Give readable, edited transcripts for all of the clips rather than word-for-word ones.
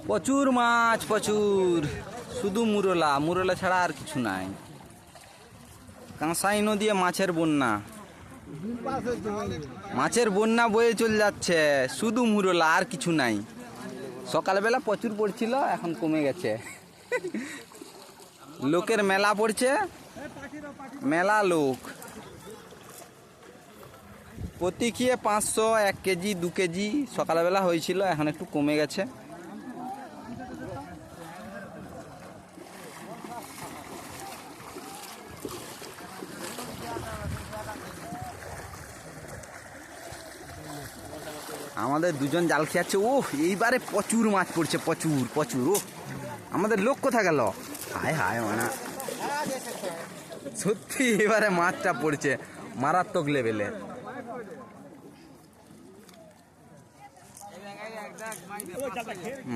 প্রচুর মাছ, প্রচুর। শুধু মুরলা, মুরলা ছাড়া আর কিছু নাই। কাঁসাই নদী মাছের বন্যা, মাছের বন্যা বয়ে চলে যাচ্ছে। শুধু মুরলা, আর কিছু নাই। সকালবেলা প্রচুর পড়ছিল, এখন কমে গেছে। লোকের মেলা পড়ছে, মেলা লোক। প্রতি খেয়ে 500, 1 কেজি 2 কেজি সকালবেলা হয়েছিল, এখন একটু কমে গেছে। আমাদের দুজন জাল খেয়াচ্ছে। ও এইবারে প্রচুর মাছ পড়ছে, প্রচুর প্রচুর। ও আমাদের লোক কোথা গেল? হায় হায়, মানে সত্যি এবারে মাছটা পড়ছে মারাত্মক লেভেলে।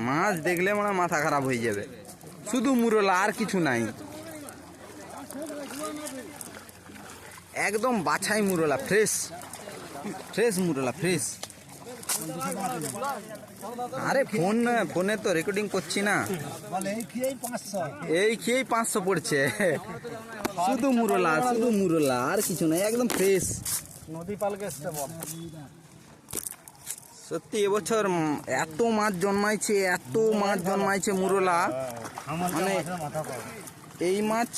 মাছ দেখলে মানে মাথা খারাপ হয়ে যাবে। শুধু মুরলা, আর কিছু নাই। একদম বাছাই Murala, fresh fresh Murala, fresh. আরে ফোনে তো রেকর্ডিং করছি না। এই খেয়েই 500 পড়ছে। শুধু মুরলা, শুধু মুরলা, আর কিছু নাই। একদম ফ্রেশ নদী পালকে। সত্যি এবছর এত মাছ জন্মাইছে, এত মাছ জন্মাইছে মুরলা, মানে এই মাছ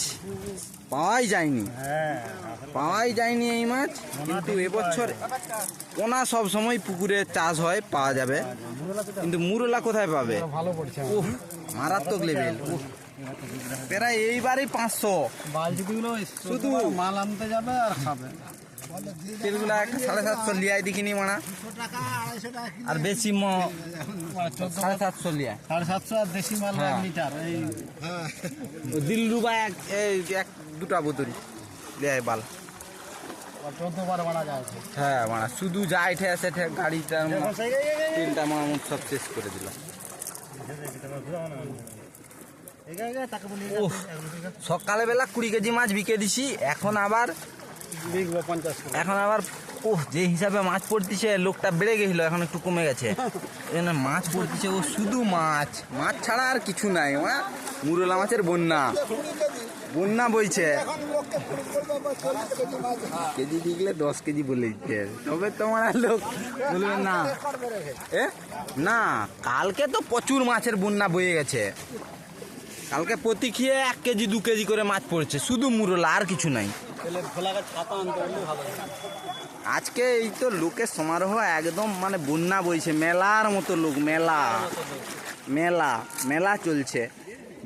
পাওয়াই যায়নি, পাওয়াই যায়নি এই মাছ। কিন্তু এবছর ওনা সব সময় পুকুরে চাষ হয়, পাওয়া যাবে। কিন্তু মুরলা কোথায় পাবে? মারাত্মক লেভেল। প্রায় এইবারই 500। শুধু মাল আনতে যাবে আর খাবে। তেলগুলা 750 লিয়াই দেখিনি মানা, আর বেশি 750 লিয়া, 750 আর দেশি মাল 1 লিটার। এই দিলরুবা এক দুটা বোতল লিয়াই বাল 14 বার মারা যায়। হ্যাঁ মানা শুধু যায় ঠেসে গাড়িটা তেলটা মামুদ সব শেষ করে দিল। সকালবেলা 20 কেজি মাছ বিকে দিছি, এখন আবার যে হিসাবে মাছ পড়তেছে, লোকটা বেড়ে গেছিল, এখন একটু কমে গেছে। মাছ পড়তেছে, ও শুধু মাছ, মাছ ছাড়া আর কিছু নাই। মুরলা মাছের বন্যা, বন্যা বইছে। কেজি দিলে 10 কেজি বলে দিচ্ছে, তবে তোমার লোক বলবে না। না, কালকে তো প্রচুর মাছের বন্যা বয়ে গেছে। কালকে প্রতি খেয়ে 1 কেজি 2 কেজি করে মাছ পড়ছে, শুধু মুরলা, আর কিছু নাই। আজকে এই তো লোকের সমারোহ, একদম মানে বন্যা বইছে, মেলার মতো লোক। মেলা মেলা মেলা চলছে,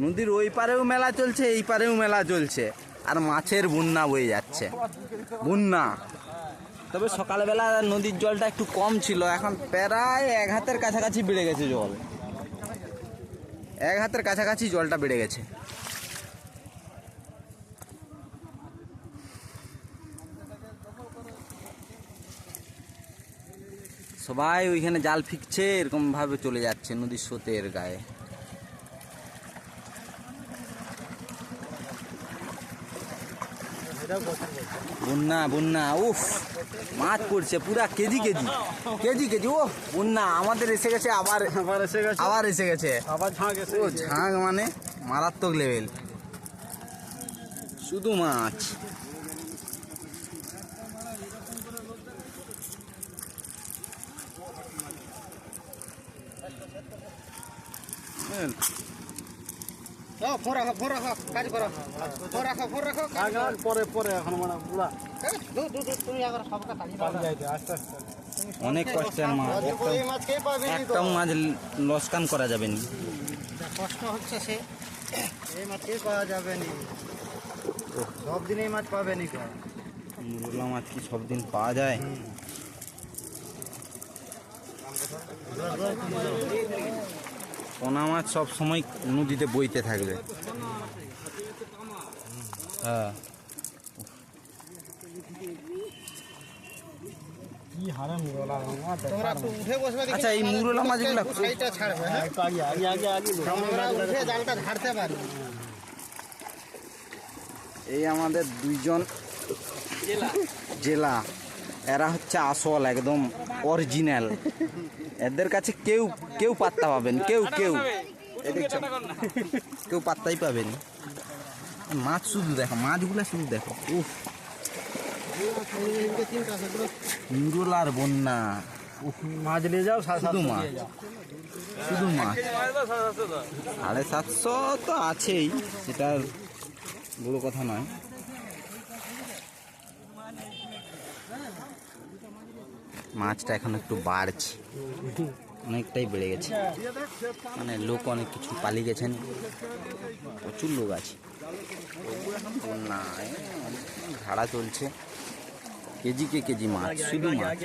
নদীর ওই পারেও মেলা চলছে, এই পারেও মেলা চলছে, আর মাছের বন্যা বয়ে যাচ্ছে, বন্যা। তবে সকালবেলা নদীর জলটা একটু কম ছিল, এখন প্রায় 1 হাতের কাছাকাছি বেড়ে গেছে জল। 1 হাতের কাছাকাছি জলটা বেড়ে গেছে। সবাই ওইখানে জাল ফিকছে, এরকম ভাবে চলে যাচ্ছে নদীর স্রোতের গায়ে। বন্যা বন্যা, উফ মাছ পড়ছে পুরা কেজি কেজি কেজি কেজি। ও বন্যা আমাদের এসে গেছে, আবার এসে গেছে, আবার ঝাঁক, মানে মারাত্মক লেভেল। শুধু মাছ। অনেক কষ্টের মাছ, একটা মাছ লসকান করা যাবে না। কষ্ট হচ্ছে সে, এই মাছ পাওয়া যাবে না সব দিন, এই মাছ পাবে না। মুরলা মাছ কি সব দিন পাওয়া যায়? পোনা মাছ সব সময় নদীতে বইতে থাকবে। হ্যাঁ, আচ্ছা এই মুরলা মাছগুলো এই আমাদের 2জন জেলা এরা হচ্ছে আসল, একদম অরিজিনাল। এদের কাছে কেউ কেউ পাত্তা পাবেন, কেউ কেউ এই দেখছো, কেউ পাত্তাই পাবেন। মাছ শুধু দেখো, মাছগুলা শুধু দেখো। উফ, মুরলার বন্যা। মাছ নিয়ে যাও, শুধু মাছ, শুধু মাছ। 750 তো আছেই, সেটা বড় কথা নয়। মাছটা এখন একটু বাড়ছে, অনেকটাই বেড়ে গেছে, মানে লোক অনেক কিছু পালিয়ে গেছেন, প্রচুর লোক আছে। বন্যা, ভাড়া চলছে, কেজি কে কেজি মাছ, শুধু মাছ।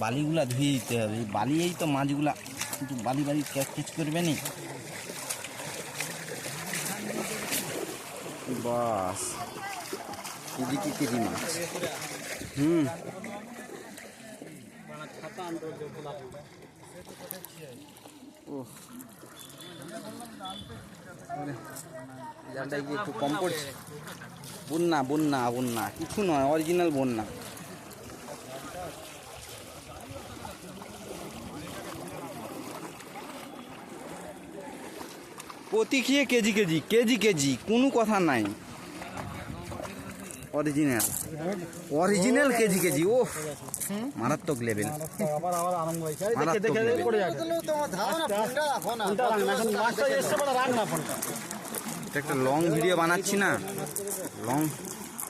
বালিগুলা ধুয়ে দিতে হবে, বালিয়েই তো মাছগুলা, কিন্তু বালি বালি ক্যাচ করবে নি। বাস, কেজি কে কেজি মাছ। জালটাই কি একটু কম পড়ছে? বন্যা বন্যা বন্যা, কিছু নয়, অরিজিনাল বন্যা। প্রতি খেয়ে কেজি কেজি কেজি কেজি, কোনো কথা নাই। Original original KG KG. ও মারাত্মক লেভেল, মারাত্মক লেভেল। এটা একটা লং ভিডিও বানাচ্ছি না,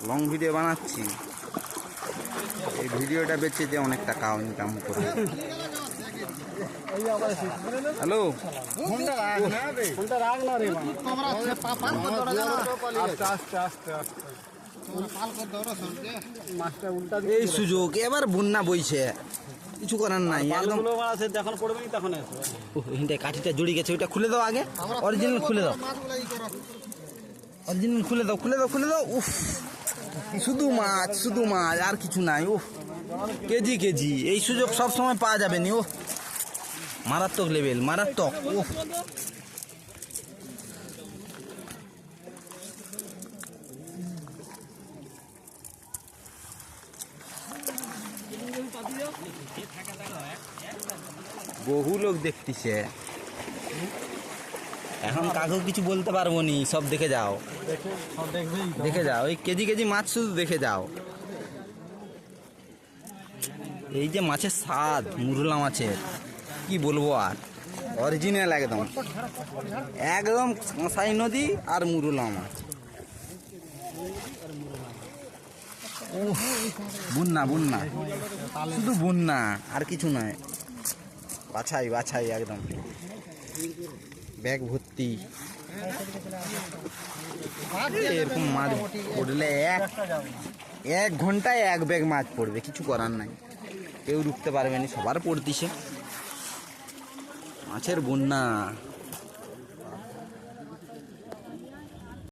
লং ভিডিও বানাচ্ছি। এই ভিডিওটা বেচে যে অনেক টাকা ইনকাম করবে। হ্যালো, এই সুযোগ এবার বন্যা বইছে, কিছু করার নাই। একদম কাঠিটা জড়িয়ে গেছে, ওইটা খুলে দাও আগে, অরিজিনাল খুলে দাও, অরিজিনাল খুলে দাও, খুলে দাও, খুলে দাও। উফ, শুধু মাছ, শুধু মাছ, আর কিছু নাই। উফ, কেজি কেজি, এই সুযোগ সব সময় পাওয়া যাবে নি। ও মারাত্মক লেভেল, মারাত্মক। উফ, বহু লোক দেখতেছে, এখন কাকু কিছু বলতে পারবো নি, সব দেখে যাও, দেখে যাও, এই কেজি কেজি মাছ শুধু দেখে যাও। এই যে মাছের স্বাদ, মুরলা মাছের কি বলবো আর, অরিজিনাল একদম, একদম কাঁসাই নদী আর মুরলা মাছ। বন্যা বন্যা, শুধু বন্যা, আর কিছু নয়। বাছাই বাছাই, একদম ব্যাগ ভর্তি। এরকম মাছ পড়লে এক ঘন্টায় 1 ব্যাগ মাছ পড়বে, কিছু করার নাই, কেউ রুখতে পারবে না, সবার পড়তিছে। মাছের বন্যা।